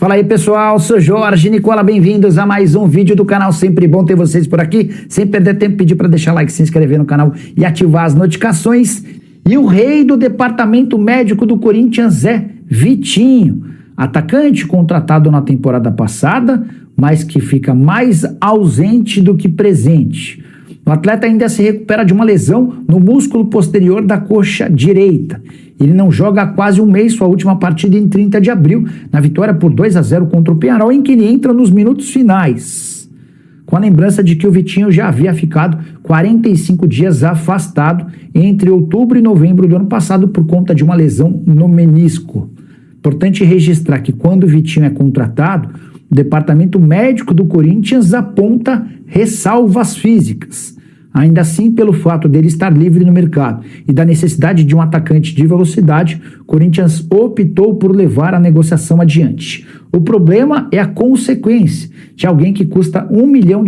Fala aí, pessoal, sou Jorge Nicola, bem-vindos a mais um vídeo do canal. Sempre bom ter vocês por aqui. Sem perder tempo, pedir para deixar like, se inscrever no canal e ativar as notificações. E o rei do departamento médico do Corinthians é Vitinho, atacante contratado na temporada passada, mas que fica mais ausente do que presente. O atleta ainda se recupera de uma lesão no músculo posterior da coxa direita. Ele não joga há quase um mês, sua última partida em 30 de abril, na vitória por 2-0 contra o Peñarol, em que ele entra nos minutos finais. Com a lembrança de que o Vitinho já havia ficado 45 dias afastado entre outubro e novembro do ano passado por conta de uma lesão no menisco. Importante registrar que quando o Vitinho é contratado, o departamento médico do Corinthians aponta ressalvas físicas. Ainda assim, pelo fato dele estar livre no mercado e da necessidade de um atacante de velocidade, o Corinthians optou por levar a negociação adiante. O problema é a consequência de alguém que custa R$1 milhão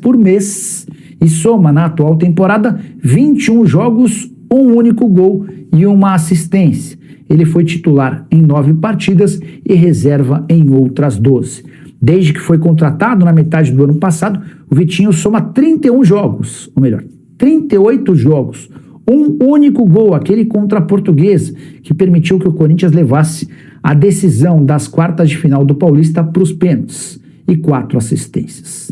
por mês e soma na atual temporada 21 jogos, um único gol e uma assistência. Ele foi titular em 9 partidas e reserva em outras 12. Desde que foi contratado na metade do ano passado, o Vitinho soma 31 jogos, ou melhor, 38 jogos, um único gol, aquele contra a Portuguesa, que permitiu que o Corinthians levasse a decisão das quartas de final do Paulista para os pênaltis, e 4 assistências.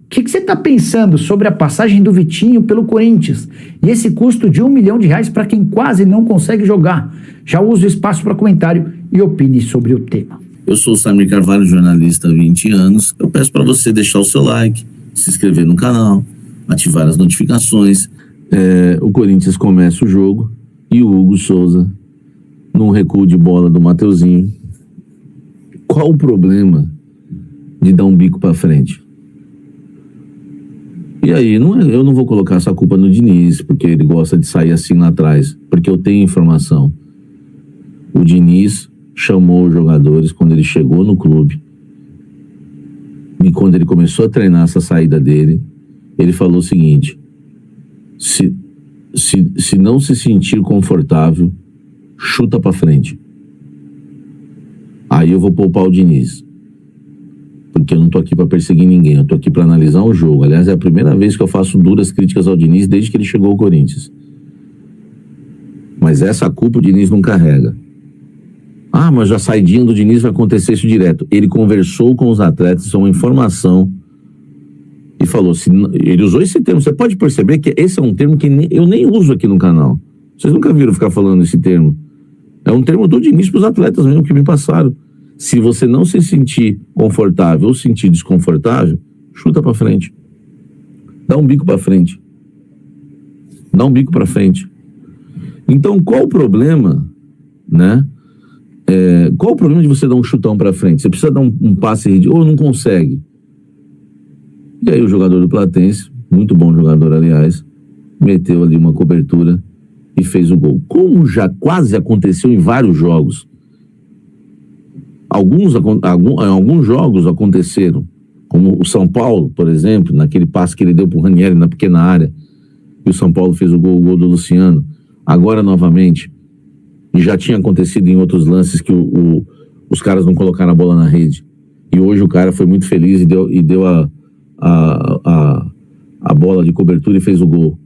O que você está pensando sobre a passagem do Vitinho pelo Corinthians e esse custo de R$1 milhão para quem quase não consegue jogar? Já uso o espaço para comentário e opine sobre o tema. Eu sou o Samir Carvalho, jornalista há 20 anos. Eu peço para você deixar o seu like, se inscrever no canal, ativar as notificações. O Corinthians começa o jogo e o Hugo Souza, num recuo de bola do Mateuzinho. Qual o problema de dar um bico para frente? E aí, eu não vou colocar essa culpa no Diniz, porque ele gosta de sair assim lá atrás, porque eu tenho informação. O Diniz chamou os jogadores quando ele chegou no clube, e quando ele começou a treinar essa saída dele, ele falou o seguinte: se não se sentir confortável, chuta pra frente. Aí eu vou poupar o Diniz, porque eu não tô aqui pra perseguir ninguém, eu tô aqui pra analisar o jogo. Aliás, é a primeira vez que eu faço duras críticas ao Diniz desde que ele chegou ao Corinthians. Mas essa culpa o Diniz não carrega. Ah, mas a saidinha do Diniz vai acontecer isso direto. Ele conversou com os atletas, isso é uma informação, e falou, ele usou esse termo. Você pode perceber que esse é um termo que eu nem uso aqui no canal. Vocês nunca viram ficar falando esse termo. É um termo do Diniz para os atletas mesmo que me passaram. Se você não se sentir confortável ou sentir desconfortável, chuta para frente. Dá um bico para frente. Dá um bico para frente. Então, qual o problema, né? Qual o problema de você dar um chutão pra frente? Você precisa dar um passe ridículo, ou não consegue. E aí o jogador do Platense, muito bom jogador aliás, meteu ali uma cobertura e fez o gol. Como já quase aconteceu em vários jogos. Alguns jogos aconteceram, como o São Paulo, por exemplo, naquele passe que ele deu pro Ranieri na pequena área, e o São Paulo fez o gol do Luciano. Agora novamente. E já tinha acontecido em outros lances que os caras não colocaram a bola na rede. E hoje o cara foi muito feliz e deu a bola de cobertura e fez o gol.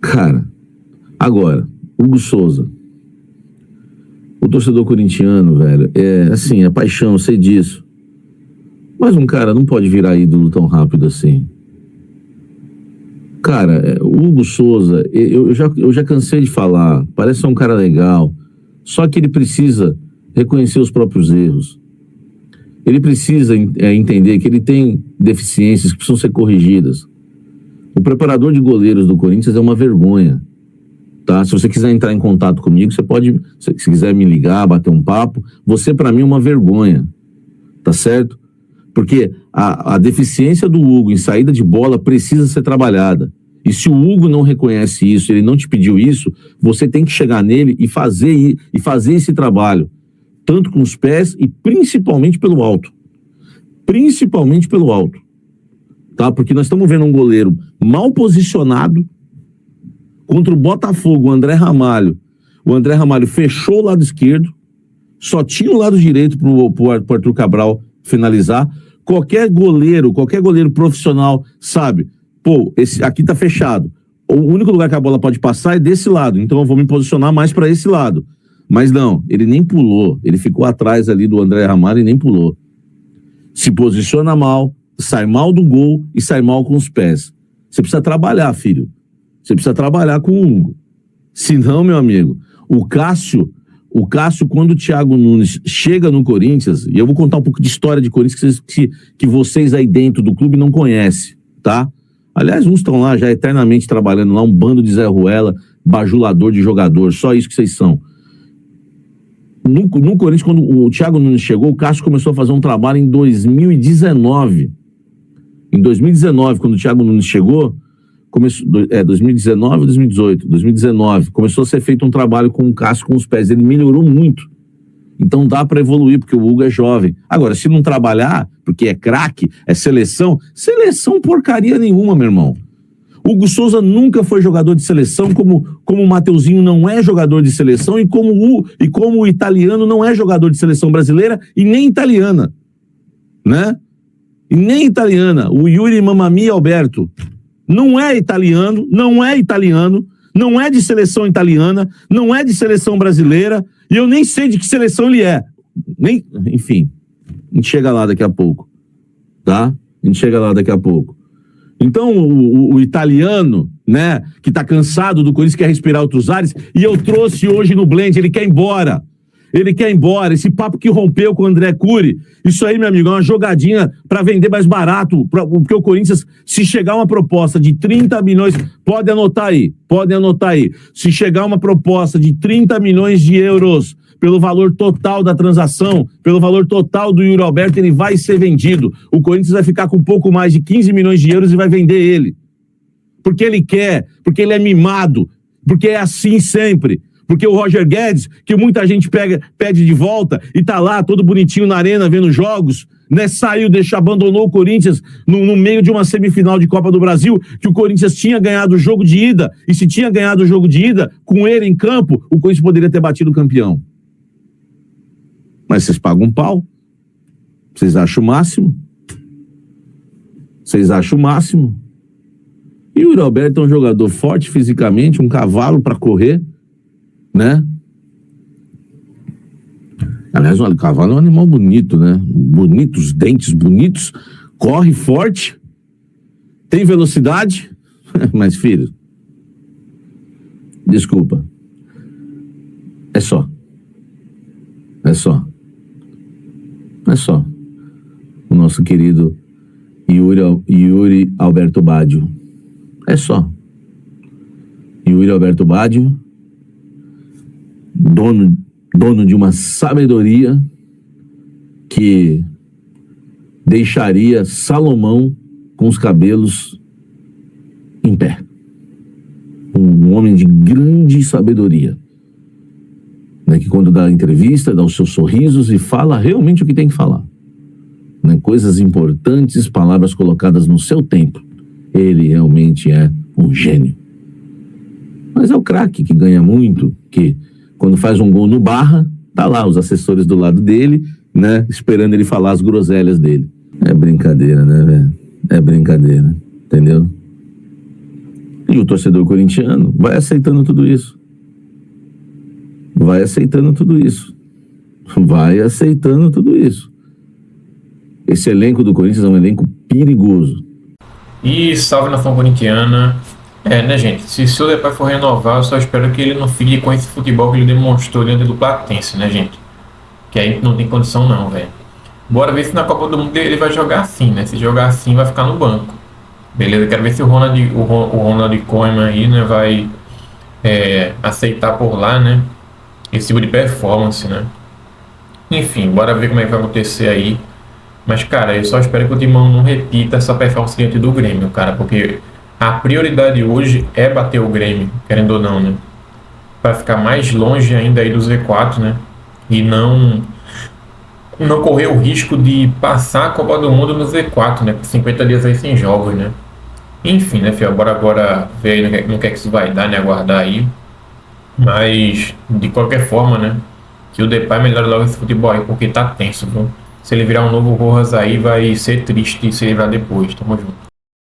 Cara, agora, Hugo Souza. O torcedor corintiano, velho, é paixão, eu sei disso. Mas um cara não pode virar ídolo tão rápido assim. Cara, o Hugo Souza, eu já cansei de falar, parece ser um cara legal, só que ele precisa reconhecer os próprios erros. Ele precisa entender que ele tem deficiências que precisam ser corrigidas. O preparador de goleiros do Corinthians é uma vergonha, tá? Se você quiser entrar em contato comigo, você pode, se quiser me ligar, bater um papo, você pra mim é uma vergonha, tá certo? Porque a deficiência do Hugo em saída de bola precisa ser trabalhada. E se o Hugo não reconhece isso, ele não te pediu isso, você tem que chegar nele e fazer esse trabalho. Tanto com os pés e principalmente pelo alto. Principalmente pelo alto. Tá? Porque nós estamos vendo um goleiro mal posicionado contra o Botafogo, o André Ramalho. O André Ramalho fechou o lado esquerdo, Só tinha o lado direito pro Arthur Cabral finalizar. Qualquer goleiro profissional sabe, pô, esse aqui tá fechado. O único lugar que a bola pode passar é desse lado, então eu vou me posicionar mais para esse lado. Mas não, ele nem pulou, ele ficou atrás ali do André Ramalho e nem pulou. Se posiciona mal, sai mal do gol e sai mal com os pés. Você precisa trabalhar, filho. Você precisa trabalhar com o Hugo. Senão, meu amigo, o Cássio, quando o Thiago Nunes chega no Corinthians, e eu vou contar um pouco de história de Corinthians que vocês aí dentro do clube não conhecem, tá? Aliás, uns estão lá já eternamente trabalhando lá, um bando de Zé Ruela, bajulador de jogador, só isso que vocês são. No Corinthians, quando o Thiago Nunes chegou, o Cássio começou a fazer um trabalho em 2019. Em 2019, quando o Thiago Nunes chegou, 2019 ou 2018? 2019, começou a ser feito um trabalho com o Cássio com os pés. Ele melhorou muito. Então dá para evoluir, porque o Hugo é jovem. Agora, se não trabalhar, porque é craque, é seleção porcaria nenhuma, meu irmão. Hugo Souza nunca foi jogador de seleção, como o Mateuzinho não é jogador de seleção, e como o italiano não é jogador de seleção brasileira e nem italiana, né? E nem italiana. O Yuri Mamamia Alberto não é italiano, não é de seleção italiana, não é de seleção brasileira, e eu nem sei de que seleção ele é. Enfim, a gente chega lá daqui a pouco, tá? A gente chega lá daqui a pouco. Então, o italiano, né, que tá cansado do Corinthians, quer respirar outros ares, e eu trouxe hoje no Blend, ele quer ir embora. Esse papo que rompeu com o André Cury, isso aí, meu amigo, é uma jogadinha para vender mais barato, porque o Corinthians, se chegar uma proposta de 30 milhões, pode anotar aí, se chegar uma proposta de 30 milhões de euros, pelo valor total da transação, pelo valor total do Yuri Alberto, ele vai ser vendido. O Corinthians vai ficar com um pouco mais de 15 milhões de euros e vai vender ele. Porque ele quer, porque ele é mimado, porque é assim sempre. Porque o Roger Guedes, que muita gente pede de volta e tá lá todo bonitinho na arena vendo jogos, né, abandonou o Corinthians no meio de uma semifinal de Copa do Brasil, que o Corinthians tinha ganhado o jogo de ida, e se tinha ganhado o jogo de ida, com ele em campo, o Corinthians poderia ter batido o campeão. Mas vocês pagam um pau. Vocês acham o máximo. E o Yuri Alberto é um jogador forte fisicamente, um cavalo para correr, né? Aliás, o cavalo é um animal bonito, né? Bonitos, dentes bonitos, corre forte, tem velocidade, mas, filho, desculpa. É só. O nosso querido Yuri Alberto Baggio. É só. Yuri Alberto Baggio, dono de uma sabedoria que deixaria Salomão com os cabelos em pé. Um homem de grande sabedoria, né, que quando dá entrevista, dá os seus sorrisos e fala realmente o que tem que falar, né, coisas importantes, palavras colocadas no seu tempo. Ele realmente é um gênio. Mas é o craque que ganha muito, que quando faz um gol no Barra, tá lá os assessores do lado dele, né, esperando ele falar as groselhas dele. É brincadeira, né, velho? É brincadeira, entendeu? E o torcedor corintiano vai aceitando tudo isso. Esse elenco do Corinthians é um elenco perigoso. E salve nação corintiana. Né, gente? Se o Depay for renovar, eu só espero que ele não fique com esse futebol que ele demonstrou diante do Platense, né, gente? Que aí não tem condição não, velho. Bora ver se na Copa do Mundo ele vai jogar assim, né? Se jogar assim, vai ficar no banco. Beleza? Quero ver se o Ronald Koeman aí, né, vai aceitar por lá, né? Esse tipo de performance, né? Enfim, bora ver como é que vai acontecer aí. Mas, cara, eu só espero que o Timão não repita essa performance diante do Grêmio, cara, porque a prioridade hoje é bater o Grêmio, querendo ou não, né? Para ficar mais longe ainda aí do Z4, né? E não correr o risco de passar a Copa do Mundo no Z4, né? Por 50 dias aí sem jogos, né? Enfim, né, filho? Bora agora ver no que é que isso vai dar, né? Aguardar aí. Mas, de qualquer forma, né? Que o Depay melhore logo esse futebol aí, porque tá tenso, viu? Se ele virar um novo Rojas aí, vai ser triste de se livrar depois. Tamo junto.